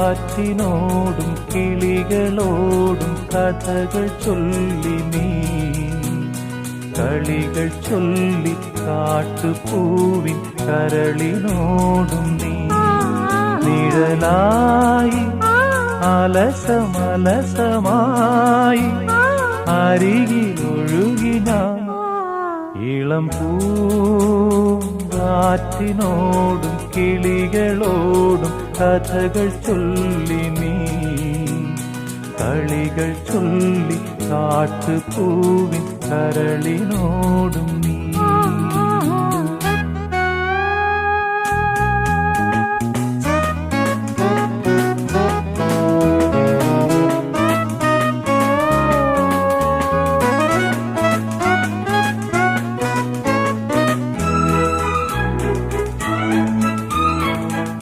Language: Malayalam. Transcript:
പൂങ്കാറ്റിനോടും കിളികളോടും കഥകൾ ചൊല്ലി നീ കളികൾ ചൊല്ലി കാട്ടുപൂവിൻ കരളിനോടും നീ നിഴലായി അലസമലസമായി അരികിലൊഴുകിന ഇളം പൂങ്കാറ്റിനോടും കിളികളോടും കഥകൾ ചൊല്ലി നീ കളികൾ ചൊല്ലി കാട്ടുപൂവിൻ കരളിനോടും